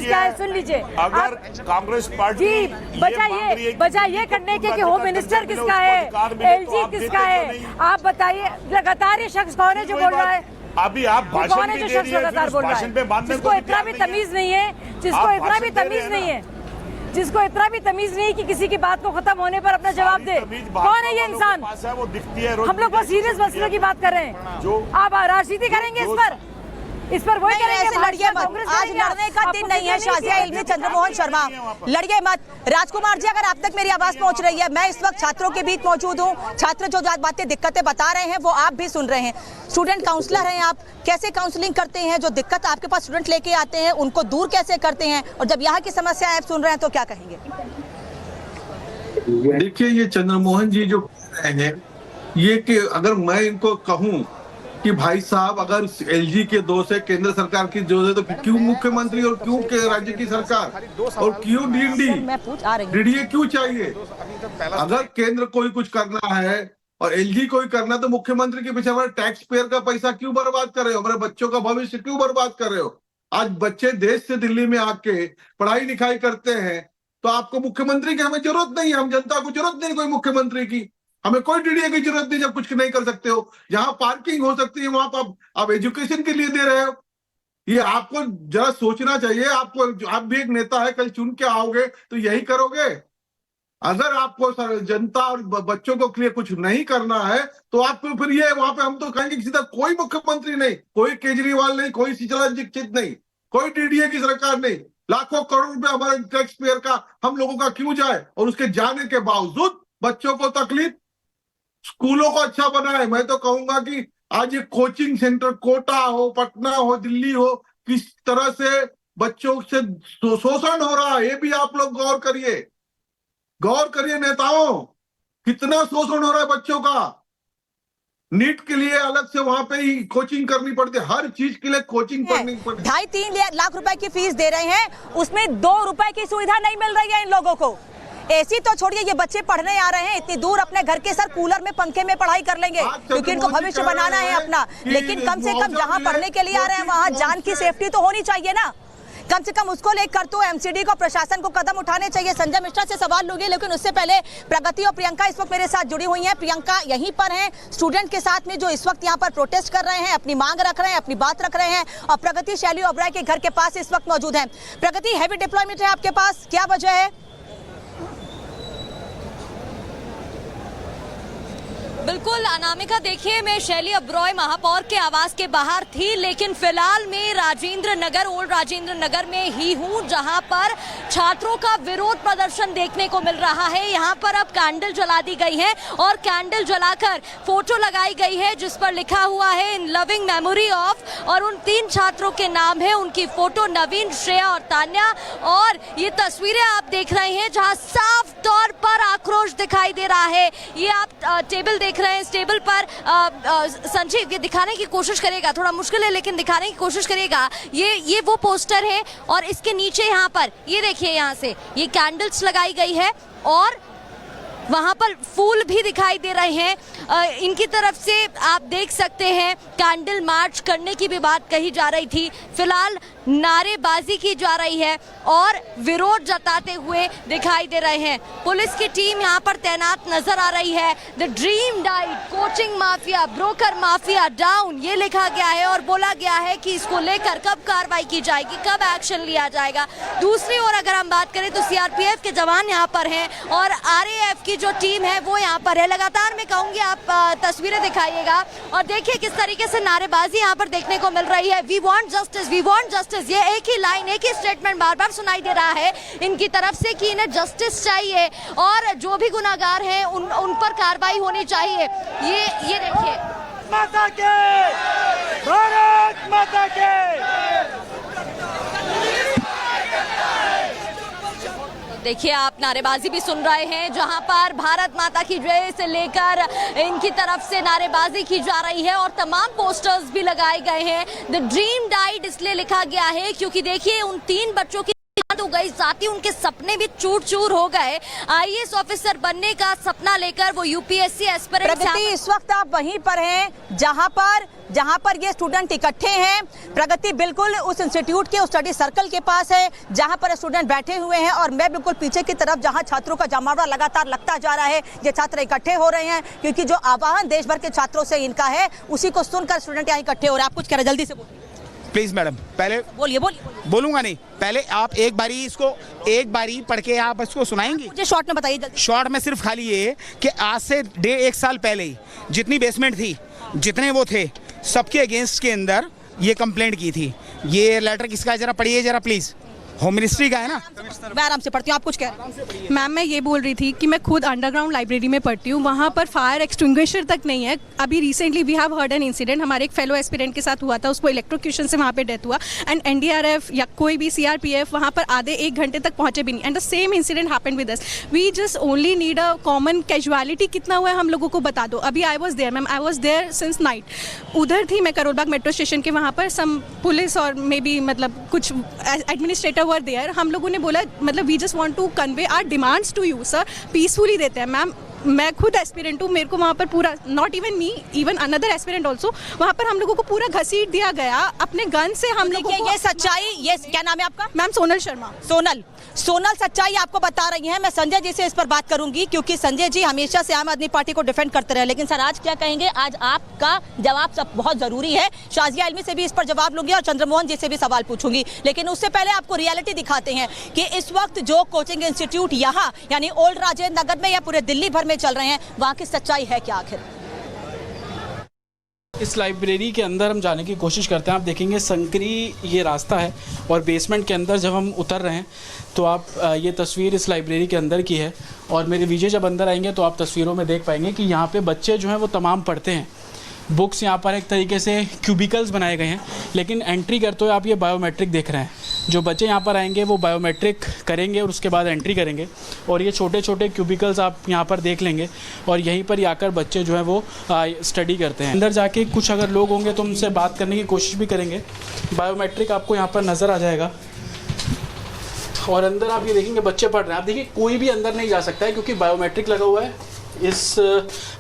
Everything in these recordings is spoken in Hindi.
क्या है सुन लीजिए। अगर कांग्रेस पार्टी बजाय ये करने के कि होम मिनिस्टर किसका है, एलजी किसका है, आप बताइए लगातार ये शख्स कौन है जो बोल रहा है? अभी आप भाषण जो शख्स लगातार बोल रहा है, जिसको इतना भी तमीज नहीं है, जिसको इतना भी तमीज नहीं है, जिसको इतना भी तमीज नहीं कि किसी की बात को खत्म होने पर अपना जवाब दे। कौन है ये इंसान? हम लोग बहुत सीरियस मसलों की बात कर रहे हैं। आप राजनीति करेंगे इस पर वही करेंगे। लड़िए मत, आज लड़ने का दिन नहीं है। शाजिया इल्मी, चंद्रमोहन शर्मा, लड़िए मत। राजकुमार जी, अगर आप तक मेरी आवाज पहुंच रही है, मैं इस वक्त छात्रों के बीच मौजूद हूं। छात्र जो बातें दिक्कतें बता रहे हैं वो आप भी सुन रहे हैं। स्टूडेंट काउंसलर हैं आप, कैसे काउंसलिंग करते हैं? जो दिक्कत आपके पास स्टूडेंट लेके आते हैं उनको दूर कैसे करते हैं? और जब यहाँ की समस्या आप सुन रहे हैं तो क्या कहेंगे? देखिए, ये चंद्रमोहन जी जो कह रहे हैं, ये कि अगर मैं इनको कहूं कि भाई साहब अगर एलजी के दोष है, केंद्र सरकार की दोष है, तो क्यों मुख्यमंत्री और क्यों राज्य की सरकार और क्यों डीडीए क्यों चाहिए? अगर केंद्र कोई कुछ करना है और एलजी कोई करना तो मुख्यमंत्री के पीछे हमारे टैक्स पेयर का पैसा क्यों बर्बाद कर रहे हो? हमारे बच्चों का भविष्य क्यों बर्बाद कर रहे हो? आज बच्चे देश से दिल्ली में आके पढ़ाई लिखाई करते हैं तो आपको मुख्यमंत्री की हमें जरूरत नहीं है। हम जनता को जरूरत नहीं कोई मुख्यमंत्री की, हमें कोई डीडीए की जरूरत नहीं जब कुछ नहीं कर सकते हो। जहां पार्किंग हो सकती है वहां पर आप एजुकेशन के लिए दे रहे हो। ये आपको जरा सोचना चाहिए। आप भी एक नेता है, कल चुन के आओगे तो यही करोगे। अगर आपको जनता और बच्चों को लिए कुछ नहीं करना है तो आप फिर ये वहां पे हम तो कहेंगे कि सीधा कोई मुख्यमंत्री नहीं, कोई केजरीवाल नहीं, कोई शीतल दीक्षित नहीं, कोई डीडीए की सरकार नहीं। लाखों करोड़ रुपए हमारे टैक्स पेयर का हम लोगों का क्यों जाए? और उसके जाने के बावजूद बच्चों को तकलीफ। स्कूलों को अच्छा बनाए। मैं तो कहूंगा कि आज ये कोचिंग सेंटर कोटा हो, पटना हो, दिल्ली हो, किस तरह से बच्चों से शोषण हो रहा है ये भी आप लोग गौर करिए। गौर करिए नेताओं, कितना शोषण हो रहा है बच्चों का। नीट के लिए अलग से वहां पे ही कोचिंग करनी पड़ती है, हर चीज के लिए कोचिंग करनी पड़ती है। 2.5-3 लाख रुपए की फीस दे रहे हैं, उसमें 2 रुपए की सुविधा नहीं मिल रही है इन लोगों को। एसी तो छोड़िए, ये बच्चे पढ़ने आ रहे हैं इतनी दूर, अपने घर के सर कूलर में पंखे में पढ़ाई कर लेंगे क्योंकि इनको भविष्य बनाना है अपना। लेकिन कम से कम जहां पढ़ने के लिए आ रहे हैं वहां जान की सेफ्टी तो होनी चाहिए ना। कम से कम उसको लेकर तो एमसीडी को, प्रशासन को कदम उठाने चाहिए। संजय मिश्रा से सवाल लूंगी, लेकिन उससे पहले प्रगति और प्रियंका इस वक्त मेरे साथ जुड़ी हुई हैं। प्रियंका यहीं पर हैं स्टूडेंट के साथ में जो इस वक्त यहाँ पर प्रोटेस्ट कर रहे हैं, अपनी मांग रख रहे हैं, अपनी बात रख रहे हैं। और प्रगति शैली ओबराय के घर के पास इस वक्त मौजूद है। प्रगति, हैवी डिप्लॉयमेंट है आपके पास, क्या वजह है? बिल्कुल अनामिका, देखिए मैं शैली ओबराय महापौर के आवास के बाहर थी, लेकिन फिलहाल मैं राजेंद्र नगर, ओल्ड राजेंद्र नगर में ही हूं, जहां पर छात्रों का विरोध प्रदर्शन देखने को मिल रहा है। यहां पर अब कैंडल जला दी गई है और कैंडल जलाकर फोटो लगाई गई है जिस पर लिखा हुआ है इन लविंग मेमोरी ऑफ, और उन 3 छात्रों के नाम है, उनकी फोटो नवीन, श्रेया और तान्या। और ये तस्वीरें आप देख रहे हैं जहां साफ तौर पर आक्रोश दिखाई दे रहा है। ये आप टेबल देख रहे हैं, इस टेबल पर संजीव ये दिखाने की कोशिश करेगा, थोड़ा मुश्किल है लेकिन दिखाने की कोशिश करेगा। ये वो पोस्टर है और इसके नीचे यहाँ पर ये देखिए, यहाँ से ये कैंडल्स लगाई गई है और वहां पर फूल भी दिखाई दे रहे हैं। इनकी तरफ से आप देख सकते हैं कैंडल मार्च करने की भी बात कही जा रही थी। फिलहाल नारेबाजी की जा रही है और विरोध जताते हुए दिखाई दे रहे हैं। पुलिस की टीम यहां पर तैनात नजर आ रही है। The dream diet, coaching mafia, broker mafia down, ये लिखा गया है और बोला गया है कि इसको लेकर कब कार्रवाई की जाएगी, कब एक्शन लिया जाएगा। दूसरी ओर अगर हम बात करें तो सीआरपीएफ के जवान यहाँ पर हैं और आरएएफ की जो टीम है वो यहाँ पर है। लगातार मैं कहूंगी आप तस्वीरें दिखाइएगा और देखिए किस तरीके से नारेबाजी यहाँ पर देखने को मिल रही है। We want justice, we want justice, ये एक ही लाइन, एक ही स्टेटमेंट बार बार सुनाई दे रहा है इनकी तरफ से कि इन्हें जस्टिस चाहिए और जो भी गुनाहगार हैं उन पर कार्रवाई होनी चाहिए। ये देखिए, माता के, भारत माता के। देखिए आप नारेबाजी भी सुन रहे हैं जहां पर भारत माता की जय से लेकर इनकी तरफ से नारेबाजी की जा रही है और तमाम पोस्टर्स भी लगाए गए हैं। द ड्रीम डाइड इसलिए लिखा गया है क्योंकि देखिए उन 3 बच्चों की बर्बाद हो गई, साथ ही उनके सपने भी चूर चूर हो गए। IAS ऑफिसर बनने का सपना लेकर वो UPSC एस्पिरेंट। प्रगति, इस वक्त आप वहीं पर हैं जहां पर ये स्टूडेंट इकट्ठे हैं। प्रगति बिल्कुल उस इंस्टीट्यूट के, उस स्टडी सर्कल के पास है जहां पर स्टूडेंट बैठे हुए हैं, और मैं बिल्कुल पीछे की तरफ जहां छात्रों का जमावड़ा लगातार लगता जा रहा है, ये छात्र इकट्ठे हो रहे हैं क्योंकि जो आह्वान देश भर के छात्रों से इनका है उसी को सुनकर स्टूडेंट यहाँ इकट्ठे हो रहे हैं। आप कुछ कह रहे, जल्दी से बोलिए प्लीज मैडम। पहले बोलिए। बोलूंगा नहीं, पहले आप एक बारी पढ़ के आप इसको सुनाएंगी। मुझे शॉर्ट में बताइए जल्दी। शॉर्ट में सिर्फ खाली ये कि आज से 1 साल पहले ही जितनी बेसमेंट थी, जितने वो थे, सबके अगेंस्ट के अंदर ये कंप्लेंट की थी। ये लेटर किसका है जरा पढ़िए जरा प्लीज। होम मिनिस्ट्री का है ना। मैं आराम से पढ़ती हूँ, आप कुछ कह रहे हैं। मैम मैं ये बोल रही थी कि मैं खुद अंडरग्राउंड लाइब्रेरी में पढ़ती हूँ, वहाँ पर फायर एक्सटिंग्विशर तक नहीं है। अभी recently we have heard an incident, हमारे एक फेलो एस्पिरेंट के साथ हुआ था, उसको इलेक्ट्रोक्यूशन से वहाँ पे डेथ हुआ, एंड NDRF या कोई भी CRPF वहाँ पर आधे 1 घंटे तक पहुँचे भी नहीं, and the same incident happened with us. We just only need a common casualty कितना हुआ है हम लोगों को बता दो। अभी I was there ma'am, I was there since night. उधर थी मैं करोल बाग मेट्रो स्टेशन के, वहाँ पर सम पुलिस और मे बी मतलब कुछ एडमिनिस्ट्रेटर वर देयर। हम लोगों ने बोला मतलब we just want to convey our demands to you sir, peacefully देते हैं। मैम मैं खुद एस्पिरेंट हूँ, मेरे को वहाँ पर पूरा, not even me, even another aspirant also, वहाँ पर हम लोगों को पूरा घसीट दिया गया अपने गन से। हम लोगों को ये सच्चाई, ये क्या नाम है आपका? मैम सोनल शर्मा। सोनल सच्चाई आपको बता रही हैं। मैं संजय जी से इस पर बात करूंगी क्योंकि संजय जी हमेशा से आम आदमी पार्टी को डिफेंड करते रहे, लेकिन सर आज क्या कहेंगे? आज आपका जवाब सब बहुत जरूरी है। शाजिया इल्मी से भी इस पर जवाब लूंगी और चंद्रमोहन जी से भी सवाल पूछूंगी, लेकिन उससे पहले आपको रियलिटी दिखाते हैं कि इस वक्त जो कोचिंग इंस्टीट्यूट यहाँ यानी ओल्ड राजेंद्र नगर में या पूरे दिल्ली भर में चल रहे हैं, वहाँ की सच्चाई है क्या आखिर? इस लाइब्रेरी के अंदर हम जाने की कोशिश करते हैं। आप देखेंगे संकरी ये रास्ता है और बेसमेंट के अंदर जब हम उतर रहे हैं तो आप ये तस्वीर इस लाइब्रेरी के अंदर की है, और मेरे विजय जब अंदर आएंगे तो आप तस्वीरों में देख पाएंगे कि यहाँ पे बच्चे जो हैं वो तमाम पढ़ते हैं। बुक्स यहाँ पर एक तरीके से क्यूबिकल्स बनाए गए हैं, लेकिन एंट्री करते हुए आप ये बायोमेट्रिक देख रहे हैं। जो बच्चे यहाँ पर आएंगे वो बायोमेट्रिक करेंगे और उसके बाद एंट्री करेंगे, और ये छोटे छोटे क्यूबिकल्स आप यहाँ पर देख लेंगे, और यहीं पर आकर बच्चे जो हैं वो स्टडी करते हैं। अंदर जाके कुछ अगर लोग होंगे तो उनसे बात करने की कोशिश भी करेंगे। बायोमेट्रिक आपको यहाँ पर नज़र आ जाएगा, और अंदर आप ये देखेंगे बच्चे पढ़ रहे हैं। आप देखिए कोई भी अंदर नहीं जा सकता है क्योंकि बायोमेट्रिक लगा हुआ है। इस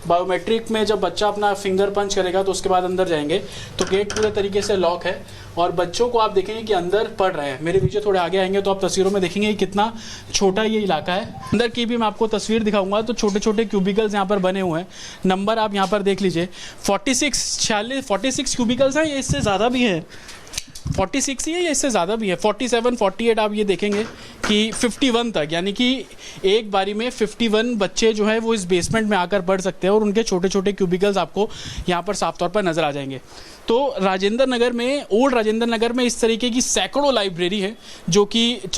बायोमेट्रिक में जब बच्चा अपना फिंगर पंच करेगा तो उसके बाद अंदर जाएंगे, तो गेट पूरे तरीके से लॉक है, और बच्चों को आप देखेंगे कि अंदर पढ़ रहे हैं। मेरे पीछे थोड़े आगे आएंगे तो आप तस्वीरों में देखेंगे कि कितना छोटा ये इलाका है। अंदर की भी मैं आपको तस्वीर दिखाऊंगा तो छोटे छोटे क्यूबिकल्स यहाँ पर बने हुए हैं। नंबर आप यहाँ पर देख लीजिए, 46 क्यूबिकल्स हैं, इससे ज़्यादा भी है। 46 ही है या इससे ज़्यादा भी है, 47, 48 आप ये देखेंगे कि 51 तक, यानी कि एक बारी में 51 बच्चे जो है वो इस बेसमेंट में आकर पढ़ सकते हैं, और उनके छोटे छोटे क्यूबिकल्स आपको यहाँ पर साफ तौर पर नज़र आ जाएंगे। तो राजेंद्र नगर में, ओल्ड राजेंद्र नगर में इस तरीके की सैकड़ों लाइब्रेरी है जो कि